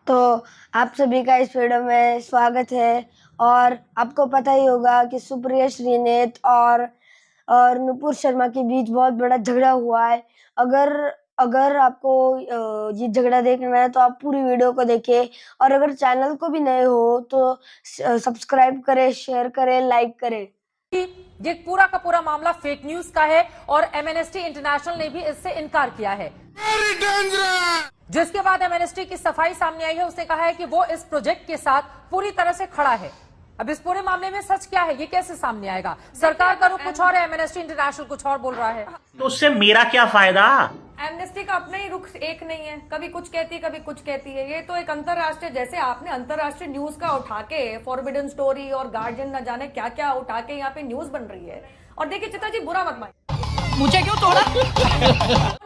तो आप सभी का इस वीडियो में स्वागत है। और आपको पता ही होगा कि सुप्रिया श्रीनेत और नुपुर शर्मा के बीच बहुत बड़ा झगड़ा हुआ है। अगर अगर आपको ये झगड़ा देखना है तो आप पूरी वीडियो को देखें, और अगर चैनल को भी नए हो तो सब्सक्राइब करें, शेयर करें, लाइक करें। ये पूरा का पूरा मामला फेक न्यूज का है और एमनेस्टी इंटरनेशनल ने भी इससे इनकार किया है, जिसके बाद एमनेस्टी की सफाई सामने आई है। उसने कहा है कि वो इस प्रोजेक्ट के साथ पूरी तरह से खड़ा है। अब इस पूरे मामले में सच क्या है, ये कैसे सामने आएगा? सरकार का रुख कुछ और है, एमनेस्टी इंटरनेशनल कुछ और बोल रहा है। तो उससे मेरा क्या फायदा? एमनेस्टी का अपना ही रुख एक नहीं है, कभी कुछ कहती है कभी कुछ कहती है। ये तो एक अंतरराष्ट्रीय, जैसे आपने अंतरराष्ट्रीय न्यूज का उठा के फॉरबिडन स्टोरी और गार्जियन न जाने क्या क्या उठा के यहाँ पे न्यूज बन रही है। और देखिए चित्रा जी, बुरा मत मानिए, मुझे क्यों तोड़ा?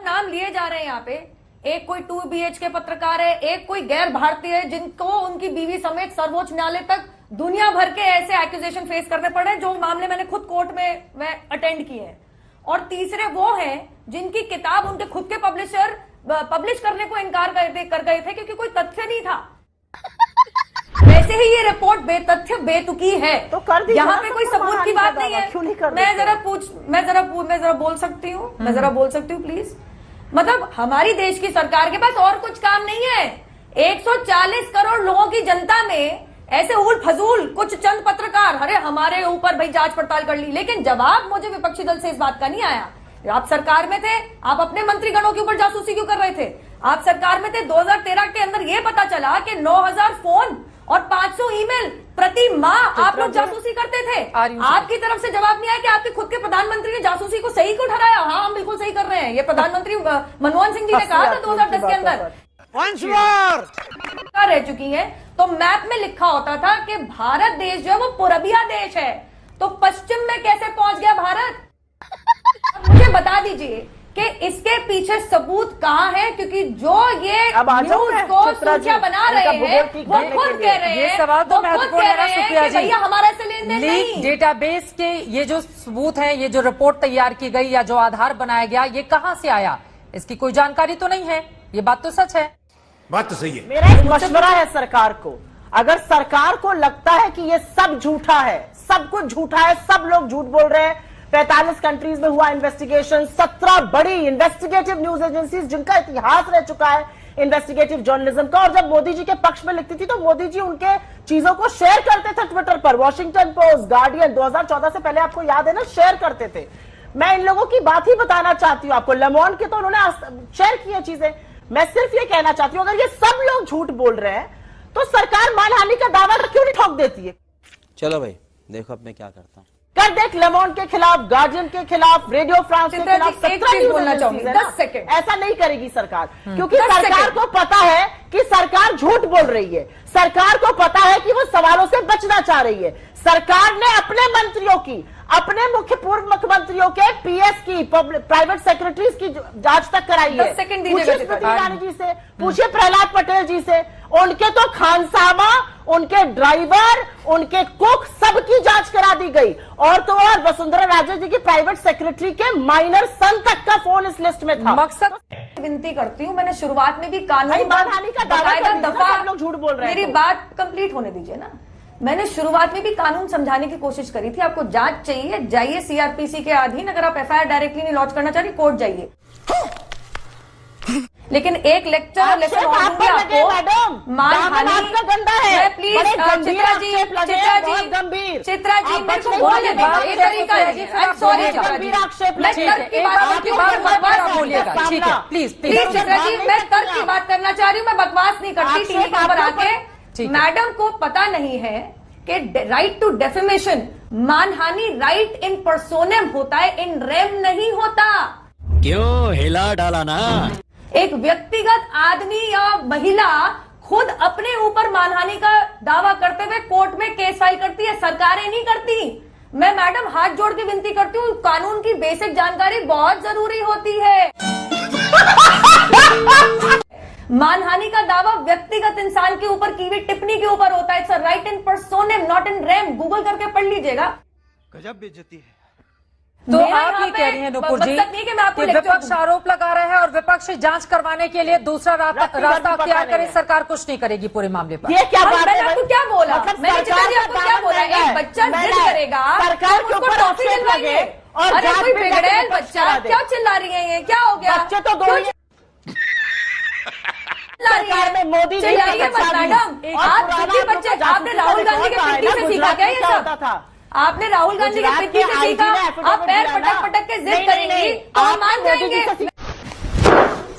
नाम लिए जा रहे हैं यहाँ पे। एक कोई 2 BHK पत्रकार है, एक कोई गैर भारतीय है जिनको उनकी बीवी समेत सर्वोच्च न्यायालय तक दुनिया भर के ऐसे एक्यूजेशन फेस करने पड़े, जो मामले मैंने खुद कोर्ट में मैं अटेंड किए हैं। और तीसरे वो हैं जिनकी किताब उनके खुद के पब्लिशर पब्लिश करने को इनकार कर गए थे क्योंकि कोई तथ्य नहीं था। वैसे ही ये रिपोर्ट बेतथ्य बेतुकी है, तो कर दीजिए। यहाँ पे कोई सबूत की बात नहीं है। क्यों नहीं कर मैं जरा बोल सकती हूँ, प्लीज। मतलब हमारी देश की सरकार के पास और कुछ काम नहीं है। 140 करोड़ लोगों की जनता में ऐसे उल फजूल कुछ चंद पत्रकार, अरे हमारे ऊपर भाई जांच पड़ताल कर ली, लेकिन जवाब मुझे विपक्षी दल से इस बात का नहीं आया। आप सरकार में थे, आप अपने मंत्रीगणों के ऊपर जासूसी क्यों कर रहे थे? आप सरकार में थे, 2013 के अंदर ये पता चला कि 9000 फोन और 500 ईमेल प्रति माह आप लोग जासूसी करते थे। आपकी तरफ से जवाब नहीं आया कि आपके खुद के प्रधानमंत्री ने जासूसी को सही क्यों ठहराया? हाँ, हम बिल्कुल सही कर रहे हैं। ये प्रधानमंत्री मनमोहन सिंह जी ने कहा था 2010 के अंदर रह चुकी है। तो मैप में लिखा होता था कि भारत देश जो है वो पूरबिया देश है, तो पश्चिम में कैसे पहुंच गया भारत? मुझे बता दीजिए कि इसके पीछे सबूत कहाँ है, क्योंकि जो ये न्यूज को सूचिया बना रहे हैं वो खुद कह रहे हैं, ये सवाल तो महत्वपूर्ण है सुप्रिया जी। भैया हमारा ऐसे लेन देन नहीं। लीक डेटाबेस के ये जो सबूत हैं, ये जो रिपोर्ट तैयार की गई या जो आधार बनाया गया, ये कहाँ से आया? इसकी कोई जानकारी तो नहीं है। ये बात तो सच है। बात तो सही है। मेरा एक मशवरा है सरकार को, अगर सरकार को लगता है कि ये सब झूठा है, सब कुछ झूठा है, सब लोग झूठ बोल रहे हैं, 45 कंट्रीज में हुआ इन्वेस्टिगेशन, 17 बड़ी इन्वेस्टिगेटिव न्यूज एजेंसीज जिनका इतिहास रह चुका है इन्वेस्टिगेटिव जर्नलिज्म का, और जब मोदी जी के पक्ष में लिखती थी तो मोदी जी उनके चीजों को शेयर करते थे ट्विटर पर। वॉशिंगटन पोस्ट, गार्डियन 2014 से पहले आपको याद है ना, शेयर करते थे। मैं इन लोगों की बात ही बताना चाहती हूँ आपको। लेमॉन के तो उन्होंने शेयर की है चीजें। मैं सिर्फ ये कहना चाहती हूँ, अगर ये सब लोग झूठ बोल रहे हैं तो सरकार मानहानि का दावा क्यों नहीं ठोक देती है? चलो भाई देखो अब मैं क्या करता हूँ। कर देख, लेमॉन के खिलाफ, गार्जियन के खिलाफ, रेडियो फ्रांस के खिलाफ 17 बोलना चाहूंगी, 10 सेकंड। ऐसा नहीं करेगी सरकार, क्योंकि सरकार को पता है कि सरकार झूठ बोल रही है। सरकार को पता है कि वो सवालों से बचना चाह रही है। सरकार ने अपने मंत्रियों की, अपने पूर्व मुख्यमंत्रियों के PS की, प्राइवेट सेक्रेटरीज की जांच तक कराई है। पूछिए स्मृति ईरानी जी से, पूछिए प्रहलाद पटेल जी से। उनके तो खानसामा, उनके ड्राइवर, उनके कुक, सबकी जांच करा दी गई। और तो और वसुंधरा राजे जी की प्राइवेट सेक्रेटरी के माइनर सन तक का फोन इस लिस्ट में था। मकसद विनती करती हूँ, मैंने शुरुआत में भी कानून मानहानि का दावा, लोग झूठ बोल रहे हैं। मेरी बात कंप्लीट होने दीजिए ना। मैंने शुरुआत में भी कानून समझाने की कोशिश करी थी। आपको जांच चाहिए, जाइए CRPC के अधीन। अगर आप FIR डायरेक्टली नहीं लॉन्च करना चाह रही, कोर्ट जाइए। लेकिन एक लेक्चर और लेसन और दूंगी आपको। मानहानि गंदा है, प्लीज चित्रा जी मेरे को बोलने दो। ये तरीका है, सॉरी ठीक है, प्लीज चित्रा जी, मैं तर्क की बात करना चाह रही हूँ, मैं बकवास नहीं करती टीवी के ऊपर आके। मैडम को पता नहीं है कि राइट टू डेफेमेशन, मानहानि राइट इन पर्सोनेम होता है, इन रेम नहीं होता। क्यों हिला डाला ना? एक व्यक्तिगत आदमी या महिला खुद अपने ऊपर मानहानि का दावा करते हुए कोर्ट में केस फाइल करती है, सरकारें नहीं करती। मैं मैडम हाथ जोड़ के विनती करती हूँ, कानून की बेसिक जानकारी बहुत जरूरी होती है। मानहानि का दावा व्यक्तिगत इंसान के ऊपर की हुई टिप्पणी के ऊपर होता है। It's a right in personam, not in rem. Google करके पढ़ लीजिएगा। गजब बेइज्जती है। तो मेरा आप यहाँ ही कह रही हैं पे नुपुर जी मकसद नहीं कि मैं आपको कि लेक्चर विपक्ष दूं। आरोप लगा रहे हैं और विपक्ष जांच करवाने के लिए दूसरा रास्ता अख्तियार करे, सरकार कुछ नहीं करेगी पूरे मामले पर। ये क्या बात है? मैंने आपको क्या बोला? मतलब मैंने सरकार चित्रा जी आपको का क्या दामन बोला? महंगा एक है। बच्चा जिद मैंने करेगा, सरकार तो के उसको ऊपर टॉफी आक्षेप दिलवाएंगे। लगे और अरे जांच कोई में बिगड़ैल जाके बच्चा, करा दे। क्या चिल्ला रही है ये? क्या हो गया? बच्चे तो दो ही सरकार में मोदी जी चिल्लाइए का मत बच्चा भी। मैडम, और आप पुराना जितने तो बच्चे, जासूसी आपने राहुल का गांधी के देखा है पिट्ठी ना, से सीखा गुजरात क्या में ये क्या सब? होता था? आपने राहुल गांधी के गुजरात पिट्ठी से के सीखा? IG ने आप पैर affidavit दिया पटक पटक के ना। जिद नहीं, करेंगी नहीं, तो हम आप मान मोदी जी जाएंगे। से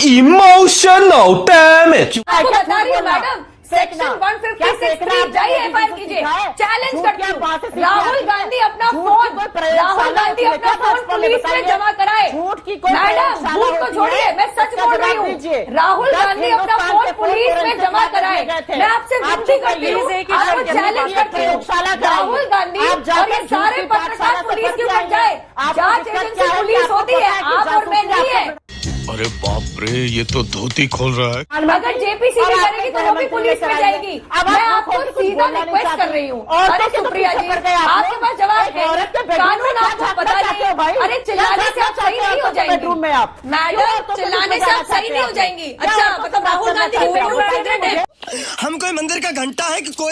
Emotional damage. आपको क्या बता रही हूँ बोलना? मैडम, फेंकना। सेक्शन क्या 156 फेंकना? थ्री जाइए आपने एफआईआर मोदी जी कीजिए, को सिखाया? चैलेंज झूठ करती क्या हूँ। बात है सीखी राहुल आपने? गांधी अपना झूठ फोन, की कोई प्रयोगशाला राहुल गांधी होती है अपना क्या? फोन सच बोले पुलिस में बताइए। जमा कराए। झूठ की कोई मैडम प्रयोगशाला झूठ को होती छोड़िए, है? मैं सच इसका बोल जवाब रही हूँ। दीजिए। राहुल 10 गांधी अपना हिंदुस्तान फोन के पुलिस में फोरेंसिक जमा लैब में कराए। गए थे। मैं आपसे विनती आपको करती हूँ, प्लीज एक ही आपको मिनट के लिए चैलेंज बात करती हूँ, प्रयोगशाला कराइए। राहुल गांधी आप जाके और ये झूठ सारे की पत्रकार पाठशाला से पुलिस पढ़ क्यों के बन जाए? आएंगे। आपको जांच दिक्कत एजेंसी क्या है? पुलिस आपको होती पता है, है कि आप और मैं जासूसी नहीं है। आपको- अरे बाप रे, ये तो धोती खोल रहा है। अगर जेपीसीबी करेगी तो वो भी पुलिस में जाएगी। मैं आपको सीधा रिक्वेस्ट कर रही हूँ। अरे सुप्रिया जी, आपके पास जवाब है, कानून आपको पता नहीं। अरे चिल्लाने से आप सही नहीं हो जाएंगी बेडरूम में आप मैडम, चिल्लाने से आप सही नहीं हो जाएंगी। अच्छा, मतलब राहुल गांधी की बेडरूम सीक्रेट है? हम कोई मंदिर का घंटा है कि कोई